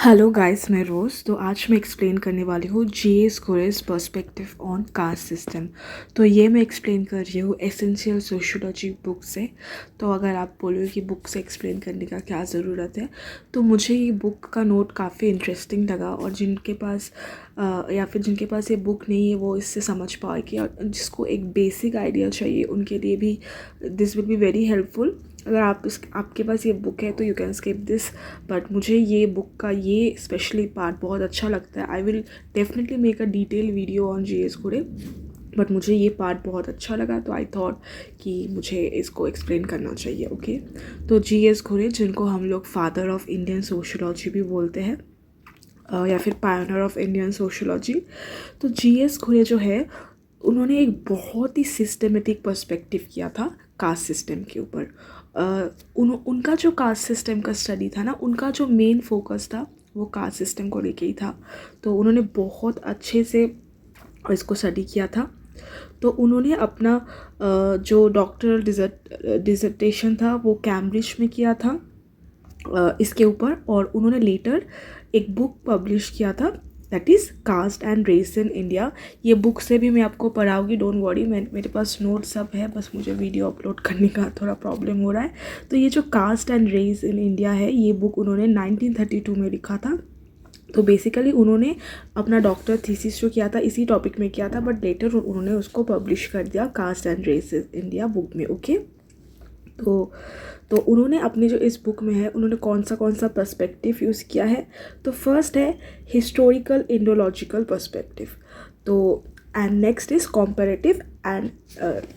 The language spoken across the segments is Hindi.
हेलो गाइस, मैं रोज़। तो आज मैं एक्सप्लेन करने वाली हूँ J.S. Ghurye's perspective on caste system. तो ये मैं एक्सप्लेन कर रही हूँ एसेंशियल सोशियोलॉजी बुक से। तो अगर आप बोलो कि बुक से एक्सप्लेन करने का क्या ज़रूरत है, तो मुझे ये बुक का नोट काफ़ी इंटरेस्टिंग लगा। और जिनके पास या फिर जिनके पास ये बुक नहीं है वो इससे समझ पाएगी, और जिसको एक बेसिक आइडिया चाहिए उनके लिए भी this will be very helpful. अगर आपके पास ये बुक है तो you can skip this, but मुझे ये बुक का ये स्पेशली पार्ट बहुत अच्छा लगता है। I will definitely make a detail video on J.S. घोरे, बट मुझे ये पार्ट बहुत अच्छा लगा, तो आई थॉट कि मुझे इसको एक्सप्लेन करना चाहिए। ओके, तो J.S. घोरे, जिनको हम लोग फादर ऑफ इंडियन सोशियोलॉजी भी बोलते हैं, या फिर पायनर ऑफ इंडियन सोशियोलॉजी। तो J.S. घोरे जो है, उन्होंने एक बहुत ही सिस्टमेटिक पर्सपेक्टिव किया था कास्ट सिस्टम के ऊपर। उनका जो कास्ट सिस्टम का स्टडी था ना, उनका जो मेन फोकस था वो कास्ट सिस्टम को लेके ही था। तो उन्होंने बहुत अच्छे से इसको स्टडी किया था। तो उन्होंने अपना जो डॉक्टरल डिसर्टेशन था वो कैम्ब्रिज में किया था इसके ऊपर, और उन्होंने लेटर एक बुक पब्लिश किया था, that is caste and race in India. ये बुक से भी मैं आपको पढ़ाऊँगी, डोंट वरी। मेरे पास नोट सब है, बस मुझे वीडियो अपलोड करने का थोड़ा प्रॉब्लम हो रहा है। तो ये जो caste and race in India है, ये बुक उन्होंने 1932 में लिखा था। तो बेसिकली उन्होंने अपना डॉक्टर थीसिस जो किया था इसी टॉपिक में किया था, बट लेटर उन्होंने उसको पब्लिश कर दिया caste and race in India book में। ओके, तो उन्होंने अपनी जो इस बुक में है, उन्होंने कौन सा पर्सपेक्टिव यूज़ किया है। तो फर्स्ट है हिस्टोरिकल इंडोलॉजिकल पर्सपेक्टिव, तो and next is comparative, and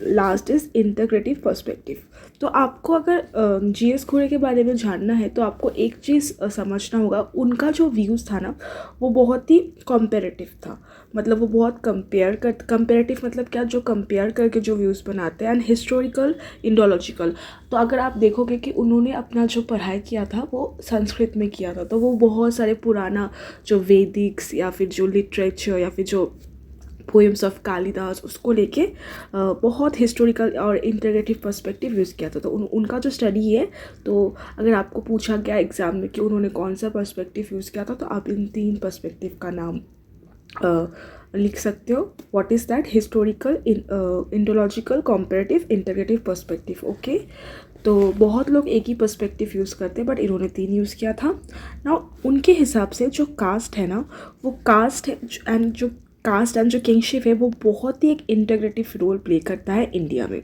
last is integrative perspective. तो आपको अगर J.S. घोरे के बारे में जानना है तो आपको एक चीज़ समझना होगा, उनका जो व्यूज़ था ना वो बहुत ही कॉम्पेरेटिव था। मतलब वो बहुत कंपेरेटिव मतलब क्या, जो कंपेयर करके जो व्यूज़ बनाते हैं, एंड हिस्टोरिकल इंडोलॉजिकल। तो अगर आप देखोगे कि उन्होंने अपना जो पढ़ाई किया था वो संस्कृत में किया था, तो वो बहुत सारे पुराना जो वैदिक्स या फिर जो लिटरेचर या फिर जो पोएम्स ऑफ कालिदास, उसको लेके बहुत हिस्टोरिकल और इंटीग्रेटिव पर्सपेक्टिव यूज़ किया था। तो उनका जो स्टडी है, तो अगर आपको पूछा गया एग्ज़ाम में कि उन्होंने कौन सा पर्सपेक्टिव यूज़ किया था, तो आप इन 3 पर्सपेक्टिव का नाम लिख सकते हो। What is that? Historical, Indological, comparative, integrative perspective. Okay, तो बहुत लोग एक ही पर्सपेक्टिव यूज़ करते हैं, बट इन्होंने 3 यूज़ किया था ना। उनके हिसाब से जो कास्ट है ना, वो कास्ट है एंड जो किंगशिप है, वो बहुत ही एक इंटीग्रेटिव रोल प्ले करता है इंडिया में।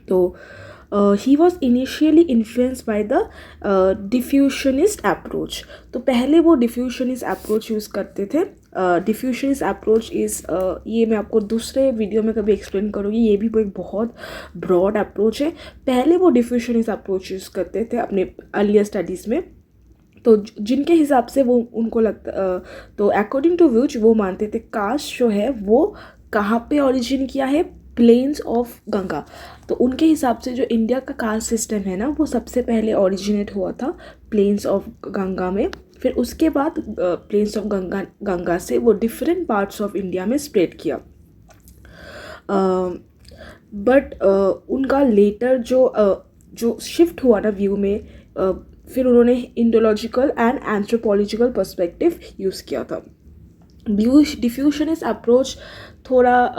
तो he was initially influence by the diffusionist approach. तो पहले वो डिफ्यूशनिस्ट अप्रोच यूज़ करते थे। डिफ्यूशनिस्ट अप्रोच इज़, ये मैं आपको दूसरे वीडियो में कभी एक्सप्लेन करूँगी, ये भी एक बहुत ब्रॉड अप्रोच है। पहले वो डिफ्यूशनिस्ट अप्रोच यूज़ करते थे अपने अर्लियर स्टडीज़ में। तो जिनके हिसाब से वो उनको लगता, तो अकॉर्डिंग टू विच वो मानते थे कास्ट जो है वो कहाँ पे ओरिजिन किया है, प्लेन्स ऑफ गंगा। तो उनके हिसाब से जो इंडिया का कास्ट सिस्टम है ना, वो सबसे पहले ओरिजिनेट हुआ था प्लेन्स ऑफ गंगा में। फिर उसके बाद प्लेन्स ऑफ गंगा से वो डिफरेंट पार्ट्स ऑफ इंडिया में स्प्रेड किया। बट उनका लेटर जो शिफ्ट हुआ ना व्यू में, फिर उन्होंने Indological and anthropological perspective use किया था। डिफ्यूशनिस्ट अप्रोच थोड़ा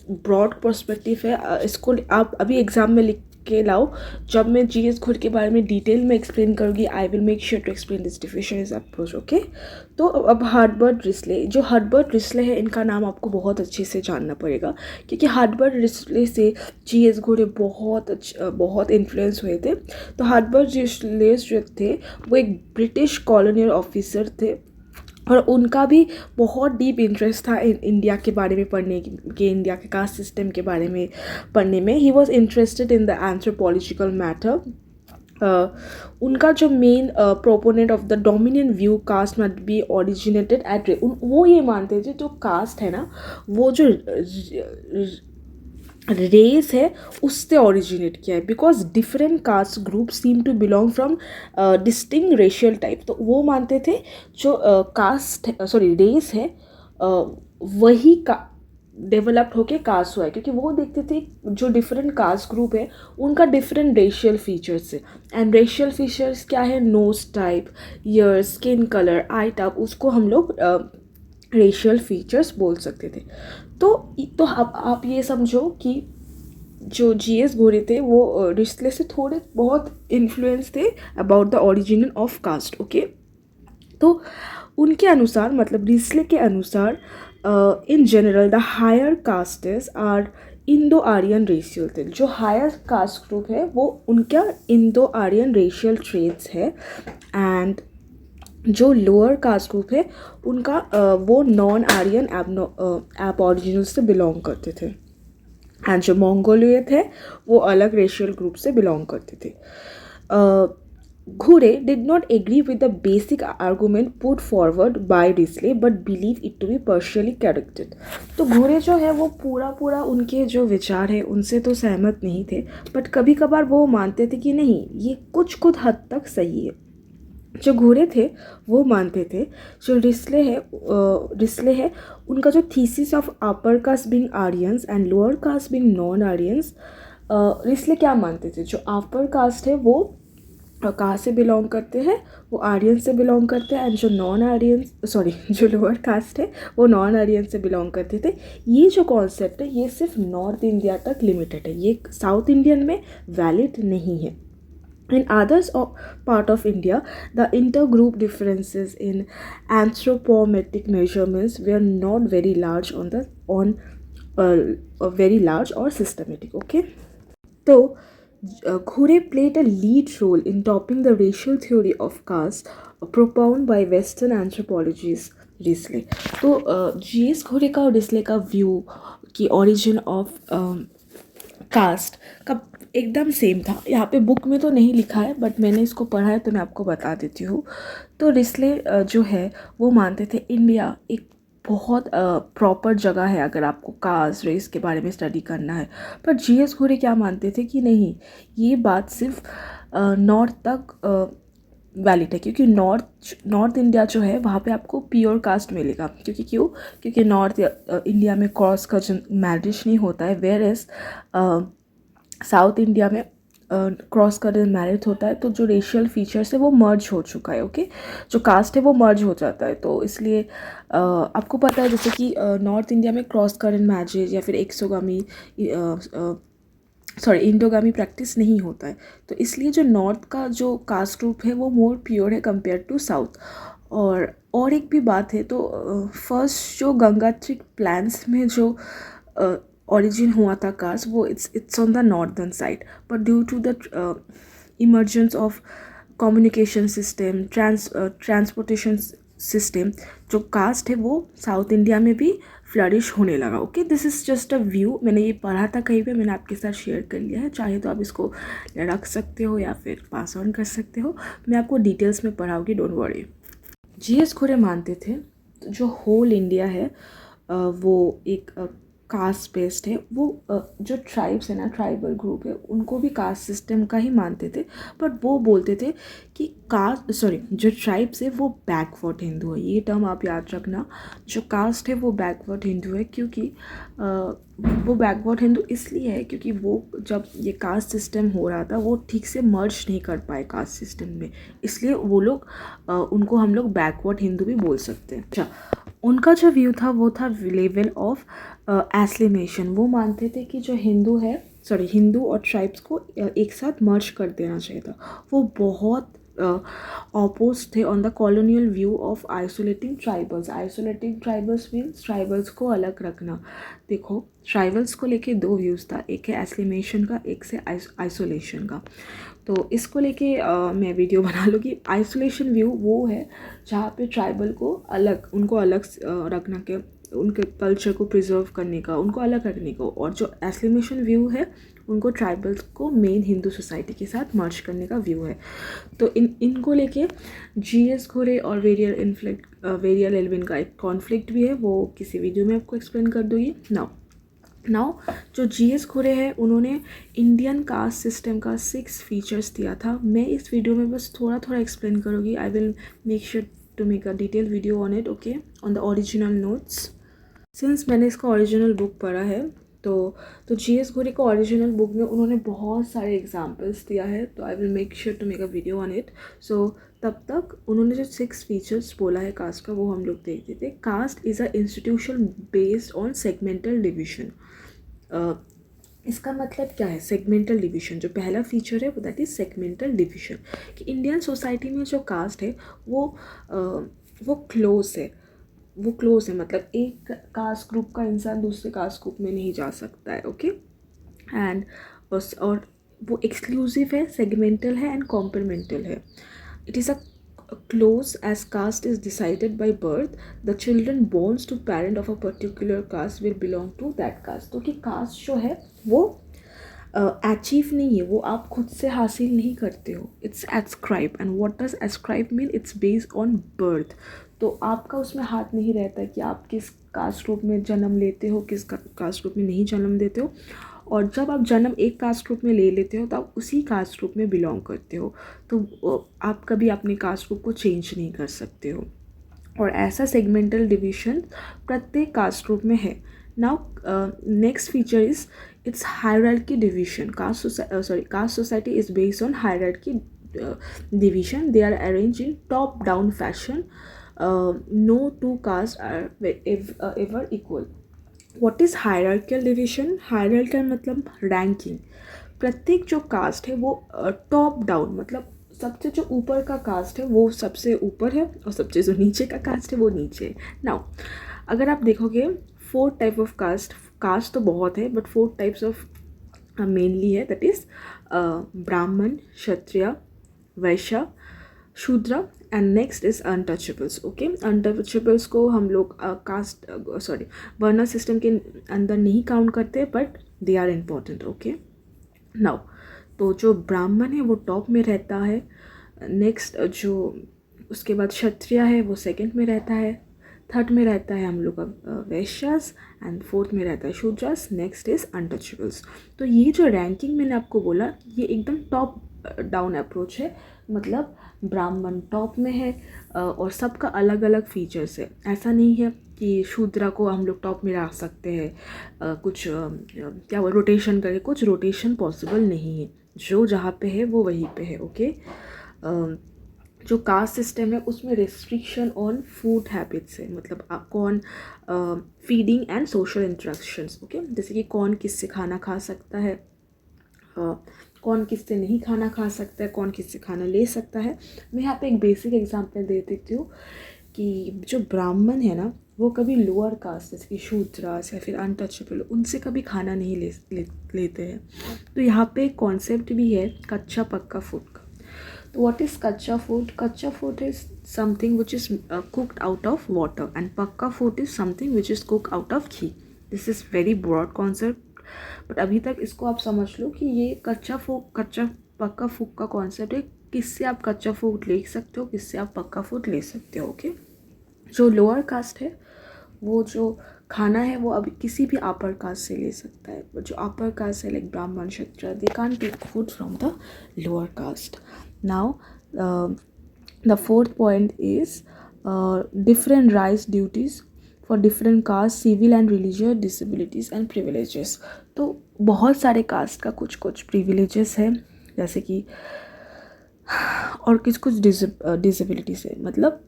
ब्रॉड पर्सपेक्टिव है। इसको आप अभी एग्ज़ाम में लिख के लाओ। जब मैं J.S. घोरे के बारे में डिटेल में एक्सप्लेन करूँगी, I will make sure to explain this diffusionist approach. Okay, तो अब हर्बर्ट रिस्ले, जो हर्बर्ट रिस्ले है, इनका नाम आपको बहुत अच्छे से जानना पड़ेगा, क्योंकि हर्बर्ट रिस्ले से J.S. घोरे बहुत इन्फ्लुएंस हुए थे। तो हर्बर्ट रिस्ले जो थे वो एक ब्रिटिश कॉलोनियल ऑफिसर थे, और उनका भी बहुत डीप इंटरेस्ट था इंडिया के बारे में पढ़ने के, इंडिया के कास्ट सिस्टम के बारे में पढ़ने में। He was interested in the anthropological matter. उनका जो main proponent of the dominant view caste must be originated at, वो ये मानते थे जो कास्ट है ना, वो जो रेस है उससे ओरिजिनेट किया है, because different caste group seem to belong from distinct racial type. तो वो मानते थे जो कास्ट रेस है, वही का डेवलप्ड होके कास्ट हुआ है, क्योंकि वो देखते थे जो डिफरेंट कास्ट ग्रुप है उनका डिफरेंट रेशियल फीचर्स है। एंड रेशियल फीचर्स क्या है, nose type, ear, skin colour, eye type, उसको हम लोग रेशियल फीचर्स बोल सकते थे। तो आप ये समझो कि जो जीएस घोड़े थे वो रिस्ले से थोड़े बहुत इन्फ्लुएंस थे about the origin of caste. Okay, तो उनके अनुसार, मतलब रिस्ले के अनुसार, in general the higher castes are Indo Aryan racial थे। जो हायर कास्ट ग्रुप है वो उनका इंडो आर्यन रेशियल ट्रेट्स है। एंड जो लोअर कास्ट ग्रुप है उनका वो नॉन आर्यन एब ऑरिजिनल से बिलोंग करते थे। एंड जो मंगोलियन थे वो अलग रेशियल ग्रुप से बिलोंग करते थे। Ghurye did not agree with the basic argument put forward by Risley but believe it to be partially corrected. तो घुरे जो है वो पूरा उनके जो विचार है उनसे तो सहमत नहीं थे, बट कभी कभार वो मानते थे कि नहीं, ये कुछ हद तक सही है। जो घोड़े थे वो मानते थे जो रिस्ले है उनका जो thesis of upper caste being Aryans and lower caste being non Aryans. Risley क्या मानते थे, जो अपर कास्ट है वो कहाँ से बिलोंग करते हैं, वो आर्यन से बिलोंग करते हैं। एंड जो नॉन आर्यन जो लोअर कास्ट है वो नॉन आर्यन से बिलोंग करते थे। ये जो कॉन्सेप्ट है ये सिर्फ नॉर्थ इंडिया तक लिमिटेड है, ये साउथ इंडियन में वैलिड नहीं है। In others part of India, the intergroup differences in anthropometric measurements were not very large very large or systematic. Okay, so Ghure played a lead role in topping the racial theory of caste propounded by Western anthropologists. Risley तो जीएस घोड़े का और रिस्ले का व्यू कि ओरिजिन ऑफ कास्ट का एकदम सेम था। यहाँ पे बुक में तो नहीं लिखा है बट मैंने इसको पढ़ा है तो मैं आपको बता देती हूँ। तो रिस्ले जो है वो मानते थे इंडिया एक बहुत प्रॉपर जगह है अगर आपको कास्ट रेस के बारे में स्टडी करना है। पर जीएस घोड़े क्या मानते थे कि नहीं, ये बात सिर्फ नॉर्थ तक वैलिड है, क्योंकि नॉर्थ इंडिया जो है वहाँ पे आपको प्योर कास्ट मिलेगा। क्योंकि नॉर्थ इंडिया में क्रॉस कजन मैरिज नहीं होता है, वेयर एज साउथ इंडिया में क्रॉस कजन मैरिज होता है। तो जो रेशियल फीचर्स है वो मर्ज हो चुका है। ओके, जो कास्ट है वो मर्ज हो जाता है। तो इसलिए आपको पता है जैसे कि नॉर्थ इंडिया में क्रॉस कजन मैरिज या फिर एक्सोगामी इंडोगामी प्रैक्टिस नहीं होता है। तो इसलिए जो नॉर्थ का जो कास्ट ग्रुप है वो मोर प्योर है कंपेयर टू साउथ। और एक भी बात है, तो फर्स्ट जो गंगात्रिक प्लान्स में जो origin हुआ था कास्ट वो it's on the northern side, but due to the emergence of communication system, transportation system, जो कास्ट है वो साउथ इंडिया में भी फ्लरिश होने लगा। Okay, this is just a view, मैंने ये पढ़ा था कहीं पे, मैंने आपके साथ शेयर कर लिया है। चाहे तो आप इसको रख सकते हो या फिर पास ऑन कर सकते हो, मैं आपको डिटेल्स में पढ़ाऊँगी, डोंट वरी। जीएस घोड़े मानते थे जो होल इंडिया है वो एक कास्ट बेस्ड है। वो जो ट्राइब्स है ना, ट्राइबल ग्रुप है, उनको भी कास्ट सिस्टम का ही मानते थे। बट वो बोलते थे कि जो ट्राइब्स है वो बैकवर्ड हिंदू है। ये टर्म आप याद रखना, जो कास्ट है वो बैकवर्ड हिंदू है। क्योंकि वो बैकवर्ड हिंदू इसलिए है क्योंकि वो जब ये कास्ट सिस्टम हो रहा था वो ठीक से मर्ज नहीं कर पाए कास्ट सिस्टम में, इसलिए वो लोग उनको हम लोग बैकवर्ड हिंदू भी बोल सकते हैं। अच्छा, उनका जो व्यू था वो था लेवल ऑफ एस्लिमेशन। वो मानते थे कि जो हिंदू और ट्राइब्स को एक साथ मर्ज कर देना चाहिए था। वो बहुत ऑपोज थे on the colonial view of isolating tribals means tribals को अलग रखना। देखो, ट्राइबल्स को लेके दो व्यूज़ था, एक है एस्लिमेशन का, एक से आइसोलेशन का। तो इसको लेके मैं वीडियो बना लूँगी। आइसोलेशन व्यू वो है जहाँ पे ट्राइबल को उनको अलग रखना के, उनके कल्चर को प्रिजर्व करने का, उनको अलग रखने का। और जो एस्लिमेशन व्यू है उनको ट्राइबल्स को मेन हिंदू सोसाइटी के साथ मर्ज करने का व्यू है। तो इनको लेके जीएस घोड़े और वेरियल एल्विन का एक कॉन्फ्लिक्ट भी है, वो किसी वीडियो में आपको एक्सप्लेन कर दूँगी। नाउ जो जीएस घोड़े हैं उन्होंने इंडियन कास्ट सिस्टम का 6 फीचर्स दिया था। मैं इस वीडियो में बस थोड़ा एक्सप्लेन करूँगी। I will make sure to make a detail video on it, okay, on the original notes. Since मैंने इसका ओरिजिनल बुक पढ़ा है, तो जीएस घोरी का ओरिजिनल बुक में उन्होंने बहुत सारे एग्जांपल्स दिया है, तो I will make sure to make a video on it. So तब तक उन्होंने जो 6 फीचर्स बोला है कास्ट का, वो हम लोग देखते थे. Caste is a institution based on segmental division. इसका मतलब क्या है सेगमेंटल डिवीजन? जो पहला फीचर है वो दैट इज़ सेगमेंटल डिवीजन. कि इंडियन सोसाइटी में जो कास्ट है वो क्लोज है. वो क्लोज है, मतलब एक कास्ट ग्रुप का इंसान दूसरे कास्ट ग्रुप में नहीं जा सकता है. ओके. एंड और वो एक्सक्लूसिव है, सेगमेंटल है एंड कॉम्प्लीमेंटल है. It is a close as caste is decided by birth. The children born to parent of a particular caste will belong to that caste. तो कि कास्ट जो है वो अचीव नहीं है, वो आप खुद से हासिल नहीं करते हो. It's ascribe. And what does ascribe mean? It's based on birth. तो आपका उसमें हाथ नहीं रहता कि आप किस कास्ट ग्रुप में जन्म लेते हो, किस कास्ट ग्रुप में नहीं जन्म देते हो. और जब आप जन्म एक कास्ट ग्रुप में ले लेते हो तो आप उसी कास्ट ग्रुप में बिलोंग करते हो. तो आप कभी अपने कास्ट ग्रुप को चेंज नहीं कर सकते हो. और ऐसा सेगमेंटल डिवीजन प्रत्येक कास्ट ग्रुप में है. Now next feature is it's hierarchy division. Caste society is based on hierarchy division. They are arranged in top down fashion. No two castes are ever equal. What is hierarchical division? Hierarchical मतलब रैंकिंग. प्रत्येक जो कास्ट है वो टॉप डाउन, मतलब सबसे जो ऊपर का कास्ट है वो सबसे ऊपर है और सबसे जो नीचे का कास्ट है वो नीचे है. नाउ अगर आप देखोगे 4 टाइप ऑफ कास्ट तो बहुत है, बट 4 टाइप्स ऑफ मेनली है. दैट इज़ ब्राह्मण, क्षत्रिय, वैश्य, शूद्र and next is untouchables. Okay. Untouchables को हम लोग वर्ण सिस्टम के अंदर नहीं काउंट करते, but they are important. Okay. Now तो जो ब्राह्मण है वो टॉप में रहता है. नेक्स्ट जो उसके बाद क्षत्रिय है वो सेकंड में रहता है. थर्ड में रहता है हम लोग का वैश्यास एंड फोर्थ में रहता है शूद्रास. Next is untouchables. तो ये जो रैंकिंग मैंने आपको बोला ये एकदम टॉप डाउन अप्रोच है. मतलब ब्राह्मण टॉप में है और सबका अलग अलग फीचर्स है. ऐसा नहीं है कि शूद्रा को हम लोग टॉप में रख सकते हैं कुछ क्या वो रोटेशन करके. कुछ रोटेशन पॉसिबल नहीं है. जो जहाँ पे है वो वहीं पे है. ओके. जो कास्ट सिस्टम है उसमें रिस्ट्रिक्शन ऑन फूड हैबिट्स है. मतलब आप कौन feeding and social interactions. Okay. जैसे कि कौन किससे खाना खा सकता है, कौन किससे नहीं खाना खा सकता है, कौन किससे खाना ले सकता है. मैं यहाँ पे एक बेसिक एग्जांपल दे देती हूँ कि जो ब्राह्मण है ना वो कभी लोअर कास्ट जैसे कि शूद्रास या फिर अनटचेबल उनसे कभी खाना नहीं लेते हैं. तो यहाँ पे एक कॉन्सेप्ट भी है कच्चा पक्का फूड का. तो what is kachcha food? Kachcha food is something which is cooked out of water and pakka food is something which is cook out of ghee. This is very broad concept, but अभी तक इसको आप समझ लो कि ये कच्चा पक्का फूड का कॉन्सेप्ट है. किससे आप कच्चा फूड ले सकते हो, किससे आप पक्का फूड ले सकते हो. ओके. जो लोअर कास्ट है वो जो खाना है वो अभी किसी भी अपर कास्ट से ले सकता है. बट जो अपर कास्ट है like Brahmin, Kshatriya, they can't take food from the lower caste. Now the fourth point is different rights duties for different caste, civil and religious disabilities and privileges. तो बहुत सारे कास्ट का कुछ कुछ प्रिविलेजेस है जैसे कि और कुछ डिसेबिलिटीज़ है. मतलब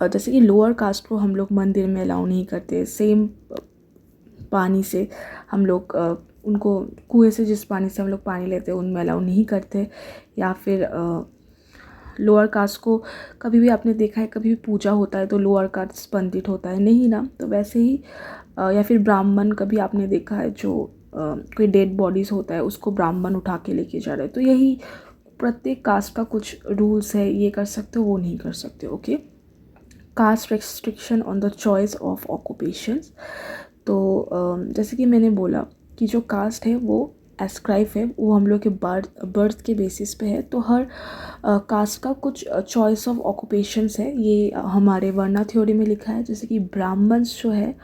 जैसे कि लोअर कास्ट को हम लोग मंदिर में अलाउ नहीं करते. सेम पानी से हम लोग उनको कुएं से जिस पानी से हम लोग पानी लेते हैं उनमें अलाउ नहीं करते. या फिर लोअर कास्ट को कभी भी आपने देखा है कभी भी पूजा होता है तो लोअर कास्ट पंडित होता है नहीं ना. तो वैसे ही या फिर ब्राह्मण कभी आपने देखा है जो कोई डेड बॉडीज़ होता है उसको ब्राह्मण उठा के लेके जा रहे हैं. तो यही प्रत्येक कास्ट का कुछ रूल्स है, ये कर सकते हो वो नहीं कर सकते. Okay. Caste restriction on the choice of occupations. तो जैसे कि मैंने बोला कि जो कास्ट है वो एस्क्राइब है वो हम लोग के बर्थ के बेसिस पे है. तो हर कास्ट का कुछ चॉइस ऑफ ऑक्यूपेशंस है. ये हमारे वर्ना थ्योरी में लिखा है. जैसे कि ब्राह्मण्स जो है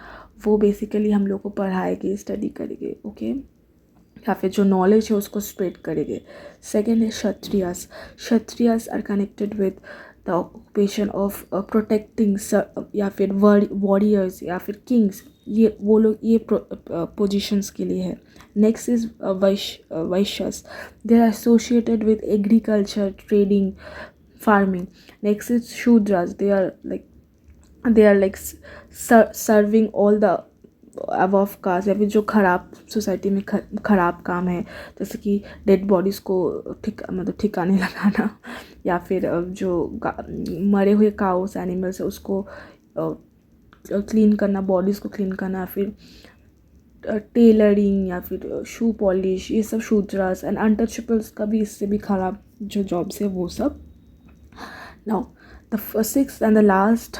वो बेसिकली हम लोग को पढ़ाएंगे, स्टडी करेंगे. ओके. या फिर जो नॉलेज है उसको स्प्रेड करेंगे. सेकेंड है Kshatriyas. Kshatriyas are connected with the occupation of protecting या फिर वॉरियर्स या फिर किंग्स, ये वो लोग ये पोजिशंस के लिए है. Next is Vaishyas, they are associated with agriculture, trading, farming. Next is shudras, they are like serving all the above caste, या फिर जो खराब सोसाइटी में खराब काम है, जैसे कि डेड बॉडीज़ को मतलब ठिकाने लगाना, या फिर जो मरे हुए काउस एनिमल्स है उसको क्लीन करना, बॉडीज़ को क्लीन करना, फिर टेलरिंग या फिर शू पॉलिश, ये सब शूद्रास एंड अनटचेबल्स का भी इससे भी खराब जो जॉब्स है वो सब. Now, the sixth and the last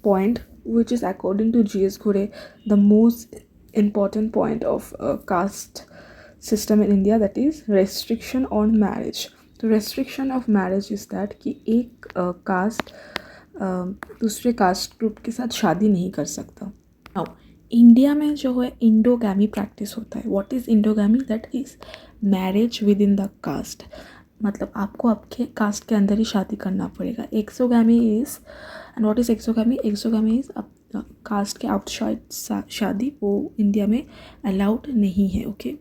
point, which is according to G.S. Ghurye, the most important point of caste system in India, that is restriction on marriage. तो restriction of marriage is that कि एक caste दूसरे caste group के साथ शादी नहीं कर सकता. Now, इंडिया में जो है इंडोगैमी प्रैक्टिस होता है. What is endogamy? That is marriage within the caste. मतलब आपको आपके कास्ट के अंदर ही शादी करना पड़ेगा. Exogamy is, and what is exogamy? Exogamy is caste के आउटसाइड शादी, वो इंडिया में अलाउड नहीं है. ओके,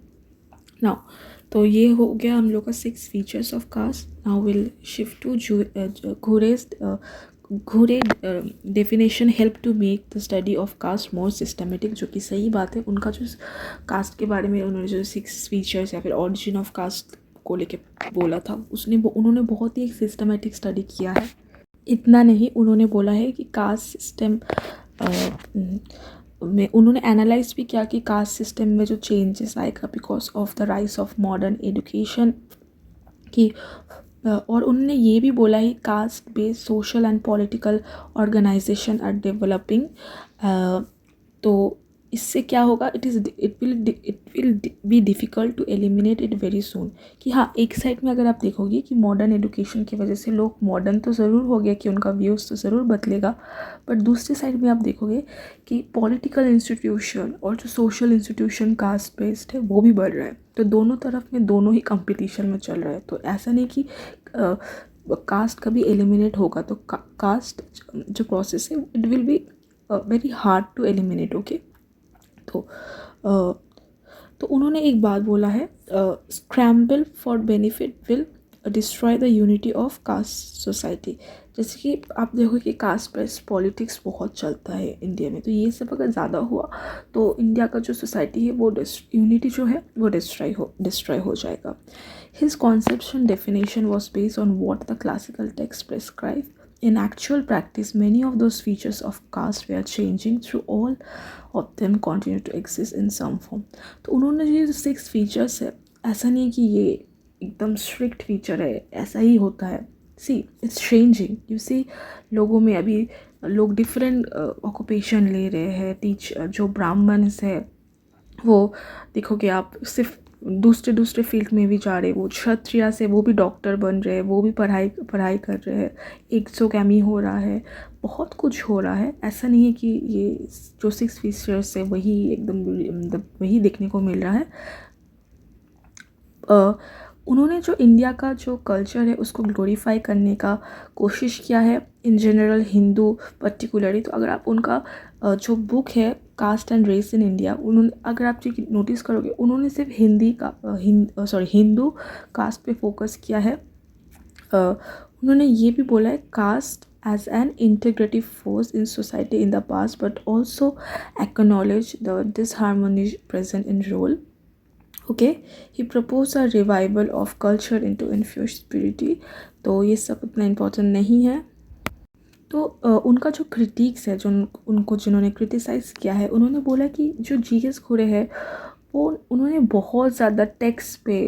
नाउ तो ये हो गया हम लोग का 6 features of caste. Now will shift to Ghurye definition help to make the study of caste more systematic, जो कि सही बात है. उनका जो कास्ट के बारे में उन्होंने जो 6 फीचर्स या फिर ऑरिजिन ऑफ कास्ट को लेके बोला था, उन्होंने बहुत ही एक सिस्टमेटिक स्टडी किया है. इतना नहीं, उन्होंने बोला है कि कास्ट सिस्टम में उन्होंने एनालाइज भी किया कि कास्ट सिस्टम में जो चेंजेस आएगा because of the rise of modern education की. और उन्होंने ये भी बोला है caste based social and political organisation are developing. तो इससे क्या होगा, it will be difficult to eliminate it very soon. कि हाँ, एक साइड में अगर आप देखोगे कि मॉडर्न एजुकेशन की वजह से लोग मॉडर्न तो ज़रूर हो गया, कि उनका व्यूज़ तो ज़रूर बदलेगा, बट दूसरी साइड में आप देखोगे कि पॉलिटिकल इंस्टीट्यूशन और जो सोशल इंस्टीट्यूशन कास्ट बेस्ड है वो भी बढ़ रहा है. तो दोनों तरफ में दोनों ही कंपटीशन में चल रहा है. तो ऐसा नहीं कि कास्ट कभी एलिमिनेट होगा. तो कास्ट जो प्रोसेस है it will be very hard to eliminate. Okay, तो उन्होंने एक बात बोला है, scramble for benefit will destroy the unity of caste society. जैसे कि आप देखो कि कास्ट बेस्ड पॉलिटिक्स बहुत चलता है इंडिया में, तो ये सब अगर ज़्यादा हुआ तो इंडिया का जो सोसाइटी है वो यूनिटी जो है वो डिस्ट्रॉय हो जाएगा. His conception definition was based on what the classical text prescribe. In actual practice, many of those features of caste were changing through all of them continue to exist in some form. तो उन्होंने ये जो 6 फीचर्स है, ऐसा नहीं कि ये एकदम स्ट्रिक्ट फीचर है, ऐसा ही होता है. See it's changing. You see लोगों में अभी लोग डिफरेंट ऑक्यूपेशन ले रहे हैं. जो ब्राह्मण्स है वो देखोगे आप सिर्फ दूसरे फील्ड में भी जा रहे. वो क्षत्रिय से वो भी डॉक्टर बन रहे हैं, वो भी पढ़ाई कर रहे हैं. एक्सोगैमी हो रहा है, बहुत कुछ हो रहा है. ऐसा नहीं है कि ये जो 6 फीचर्स है वही एकदम मतलब वही देखने को मिल रहा है. उन्होंने जो इंडिया का जो कल्चर है उसको ग्लोरीफाई करने का कोशिश किया है, इन जनरल हिंदू पर्टिकुलरली. तो अगर आप उनका जो बुक है caste and race in India, उन्होंने अगर आप नोटिस करोगे उन्होंने सिर्फ हिंदू कास्ट पे फोकस किया है. उन्होंने ये भी बोला है cast as an integrative force in society in the past but also acknowledge the disharmony present in role. Okay, he proposed a revival of culture into infused spirituality. तो ये सब इतना इम्पोर्टेंट नहीं है. तो उनका जो क्रिटिक्स है, जो उनको जिन्होंने क्रिटिसाइज़ किया है, उन्होंने बोला कि जो G.S. घुरे है वो उन्होंने बहुत ज़्यादा टेक्स्ट पे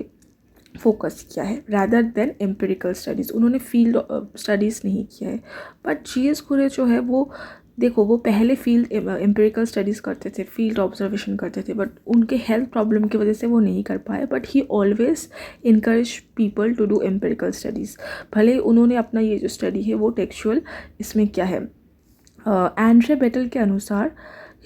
फोकस किया है रैदर देन एम्पिरिकल स्टडीज़. उन्होंने फील्ड स्टडीज़ नहीं किया है. But G.S. घुरे जो है वो देखो, वो पहले फील्ड एम्पिरिकल स्टडीज़ करते थे, फील्ड ऑब्जर्वेशन करते थे, बट उनके हेल्थ प्रॉब्लम की वजह से वो नहीं कर पाए. But he always encourage people to do empirical studies. भले उन्होंने अपना ये जो स्टडी है वो टेक्सचुअल इसमें क्या है. एंड्रे बेटल के अनुसार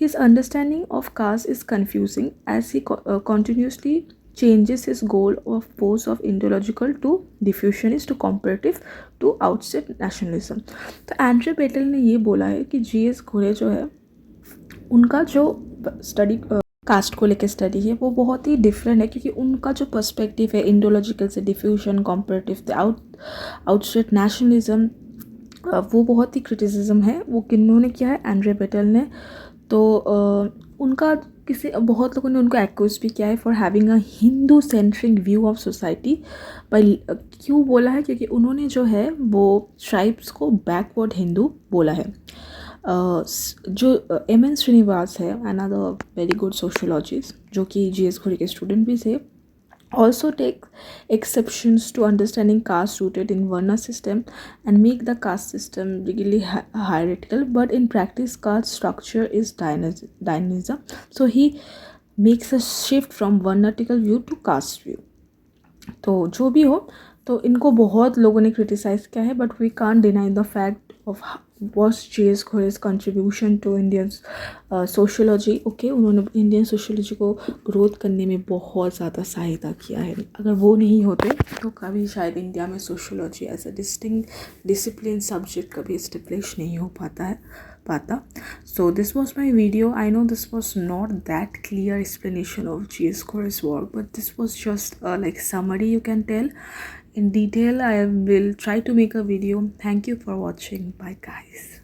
his understanding of caste is confusing as he continuously changes his goal of force of ideological to diffusionist to comparative to outset nationalism. तो एंड्रे बेटल ने ये बोला है कि जीएस घोरे जो है उनका जो स्टडी कास्ट को लेकर स्टडी है वो बहुत ही डिफरेंट है, क्योंकि उनका जो पर्सपेक्टिव है इंडोलॉजिकल से डिफ्यूजन कॉम्परेटिव से आउटस्टेट नेशनलिज्म, वो बहुत ही क्रिटिसिज्म है वो किन्होंने किया है, एंड्रे बेटल ने। तो उनका किसी बहुत लोगों ने उनको एक्यूज भी किया है for having a Hindu centric view of society. पर क्यों बोला है, क्योंकि उन्होंने जो है वो ट्राइब्स को बैकवर्ड हिंदू बोला है। जो एम एन श्रीनिवास है, अनदर वेरी गुड सोशियोलॉजिस्ट जो कि जी एस घोरी के स्टूडेंट भी थे, also take exceptions to understanding caste rooted in Varna system and make the caste system really hierarchical, but in practice caste structure is dynamism. So he makes a shift from Varnatical view to caste view. तो जो भी हो, तो इनको बहुत लोगों ने क्रिटिसाइज़ किया है, but we can't deny the fact of was G S. Ghurye's contribution to Indian sociology. Okay, उन्होंने इंडियन सोशियोलॉजी को ग्रोथ करने में बहुत ज़्यादा सहायता किया है। अगर वो नहीं होते तो कभी शायद इंडिया में sociology as a distinct discipline subject कभी इस्टेब्लिश नहीं हो पाता। So this was my video. I know this was not that clear explanation of G.S. Ghore's work, but this was just like summary, you can tell. In detail I will try to make a video. Thank you for watching. Bye guys.